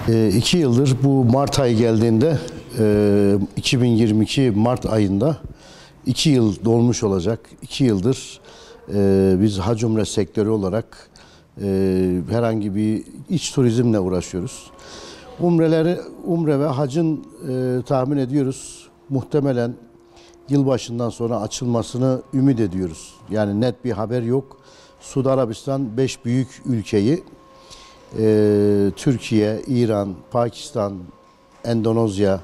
2 yıldır bu Mart ayı geldiğinde 2022 Mart ayında 2 yıl dolmuş olacak. 2 yıldır biz hac umre sektörü olarak herhangi bir iç turizmle uğraşıyoruz. Umre ve hacın tahmin ediyoruz muhtemelen yılbaşından sonra açılmasını ümit ediyoruz. Yani net bir haber yok. Suudi Arabistan 5 büyük ülkeyi Türkiye, İran, Pakistan, Endonezya,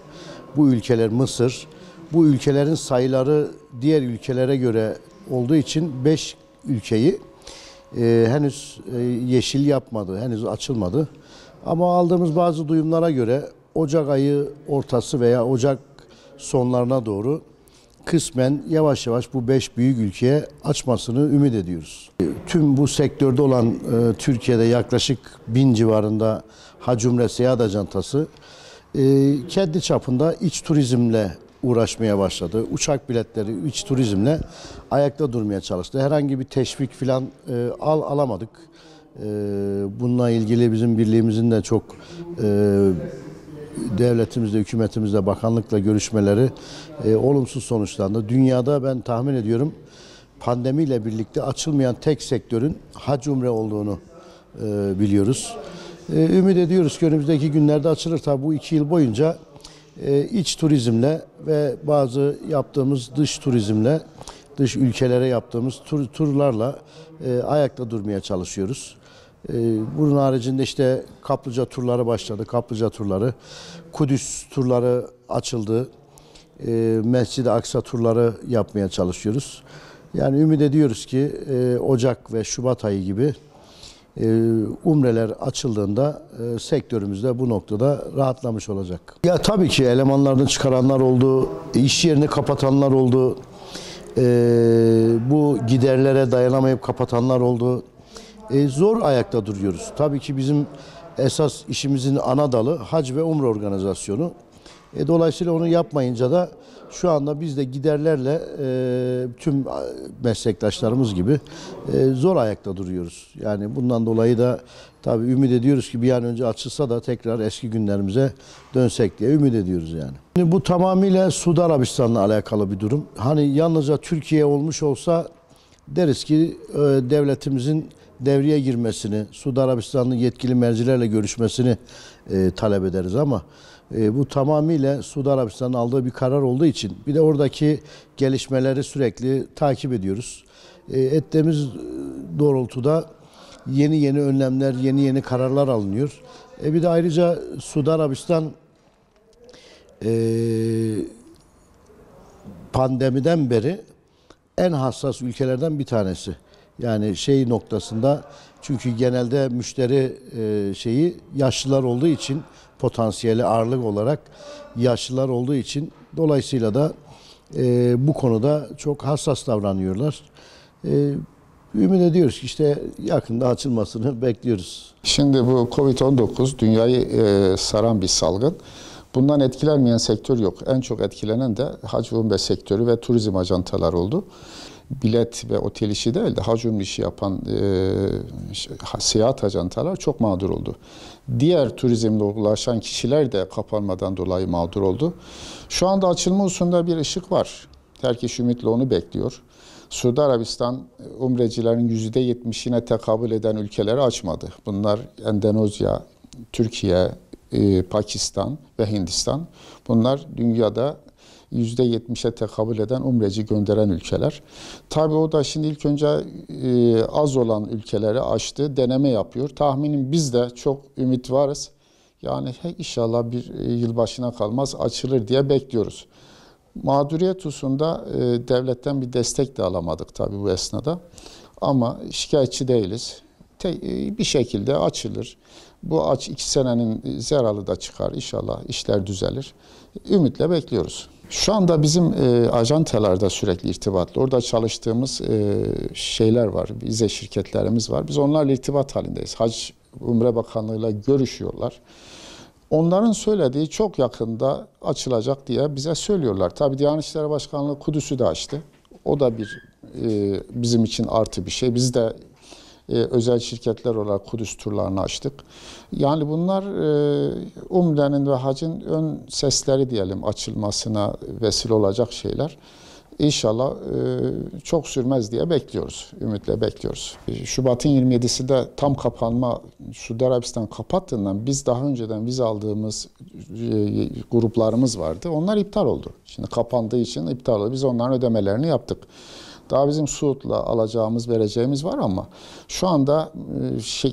bu ülkeler, Mısır, bu ülkelerin sayıları diğer ülkelere göre olduğu için 5 ülkeyi henüz yeşil yapmadı, henüz açılmadı. Ama aldığımız bazı duyumlara göre Ocak ayı ortası veya Ocak sonlarına doğru kısmen yavaş yavaş bu 5 büyük ülkeye açmasını ümit ediyoruz. Tüm bu sektörde olan Türkiye'de yaklaşık 1000 civarında hac umre seyahat acentası kendi çapında iç turizmle uğraşmaya başladı. Uçak biletleri iç turizmle ayakta durmaya çalıştı. Herhangi bir teşvik falan alamadık. Bununla ilgili bizim birliğimizin de çok devletimizle, hükümetimizle, bakanlıkla görüşmeleri olumsuz sonuçlandı. Dünyada ben tahmin ediyorum pandemiyle birlikte açılmayan tek sektörün hac umre olduğunu biliyoruz. Ümit ediyoruz ki önümüzdeki günlerde açılır. Tabi bu 2 yıl boyunca iç turizmle ve bazı yaptığımız dış turizmle, dış ülkelere yaptığımız turlarla ayakta durmaya çalışıyoruz. Bunun haricinde işte kaplıca turları başladı. Kaplıca turları, Kudüs turları açıldı. Mescid-i Aksa turları yapmaya çalışıyoruz. Yani ümit ediyoruz ki Ocak ve Şubat ayı gibi umreler açıldığında sektörümüzde bu noktada rahatlamış olacak. Ya tabii ki elemanlarını çıkaranlar oldu, iş yerini kapatanlar oldu, bu giderlere dayanamayıp kapatanlar oldu. Zor ayakta duruyoruz. Tabii ki bizim esas işimizin ana dalı hac ve umre organizasyonu. Dolayısıyla onu yapmayınca da şu anda biz de giderlerle tüm meslektaşlarımız gibi zor ayakta duruyoruz. Yani bundan dolayı da tabii ümit ediyoruz ki bir an önce açılsa da tekrar eski günlerimize dönsek diye ümit ediyoruz yani. Şimdi bu tamamıyla Suudi Arabistan'la alakalı bir durum. Hani yalnızca Türkiye olmuş olsa deriz ki devletimizin devreye girmesini, Suudi Arabistan'ın yetkili mercilerle görüşmesini talep ederiz ama bu tamamıyla Suudi Arabistan'ın aldığı bir karar olduğu için bir de oradaki gelişmeleri sürekli takip ediyoruz. Ettiğimiz doğrultuda yeni önlemler, yeni kararlar alınıyor. Bir de ayrıca Suudi Arabistan pandemiden beri en hassas ülkelerden bir tanesi. Yani şey noktasında, çünkü genelde müşteri yaşlılar olduğu için, potansiyeli ağırlık olarak yaşlılar olduğu için dolayısıyla da bu konuda çok hassas davranıyorlar. Ümit ediyoruz ki işte yakında açılmasını bekliyoruz. Şimdi bu Covid-19 dünyayı saran bir salgın. Bundan etkilenmeyen sektör yok. En çok etkilenen de hac ve umre sektörü ve turizm ajantalar oldu. Bilet ve otel işi değil de hac umre işi yapan seyahat ajantalar çok mağdur oldu. Diğer turizmle ulaşan kişiler de kapanmadan dolayı mağdur oldu. Şu anda açılma hususunda bir ışık var. Herkes ümitle onu bekliyor. Suudi Arabistan umrecilerin %70'ine tekabül eden ülkeleri açmadı. Bunlar Endonezya, Türkiye, Pakistan ve Hindistan. Bunlar dünyada %70'e tekabül eden umreci gönderen ülkeler. Tabii o da şimdi ilk önce az olan ülkeleri açtı, deneme yapıyor. Tahminim biz de çok ümit varız. Yani inşallah bir yılbaşına kalmaz açılır diye bekliyoruz. Mağduriyet hususunda devletten bir destek de alamadık tabii bu esnada. Ama şikayetçi değiliz. Bir şekilde açılır. Bu 2 senenin zeralı da çıkar. İnşallah işler düzelir. Ümitle bekliyoruz. Şu anda bizim ajantalarda sürekli irtibatlı. Orada çalıştığımız şeyler var, vize şirketlerimiz var. Biz onlarla irtibat halindeyiz. Hac Umre Bakanlığı'yla görüşüyorlar. Onların söylediği çok yakında açılacak diye bize söylüyorlar. Tabii Diyanet İşleri Başkanlığı Kudüs'ü de açtı. O da bizim için artı bir şey. Biz de özel şirketler olarak Kudüs turlarını açtık. Yani bunlar Umre'nin ve hacın ön sesleri diyelim, açılmasına vesile olacak şeyler. İnşallah çok sürmez diye bekliyoruz, ümitle bekliyoruz. Şubat'ın 27'sinde tam kapanma, Suudi Arabistan kapattığından biz daha önceden vize aldığımız gruplarımız vardı. Onlar iptal oldu. Şimdi kapandığı için iptal oldu. Biz onların ödemelerini yaptık. Daha bizim Suud'la alacağımız, vereceğimiz var ama şu anda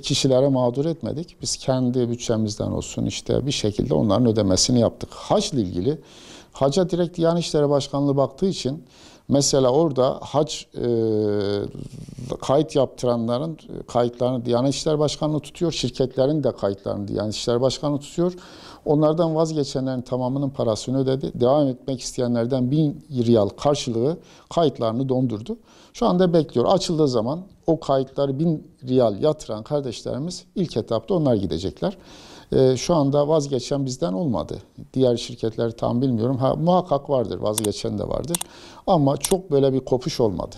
kişilere mağdur etmedik. Biz kendi bütçemizden olsun işte bir şekilde onların ödemesini yaptık. Hac'la ilgili, Hac'a direkt Diyanet İşleri Başkanlığı baktığı için mesela orada hac kayıt yaptıranların kayıtlarını Diyanet İşleri Başkanlığı tutuyor. Şirketlerin de kayıtlarını Diyanet İşleri Başkanlığı tutuyor. Onlardan vazgeçenlerin tamamının parasını ödedi. Devam etmek isteyenlerden 1000 riyal karşılığı kayıtlarını dondurdu. Şu anda bekliyor. Açıldığı zaman o kayıtları 1000 riyal yatıran kardeşlerimiz ilk etapta onlar gidecekler. Şu anda vazgeçen bizden olmadı. Diğer şirketleri tam bilmiyorum. Muhakkak vardır, vazgeçen de vardır. Ama çok böyle bir kopuş olmadı.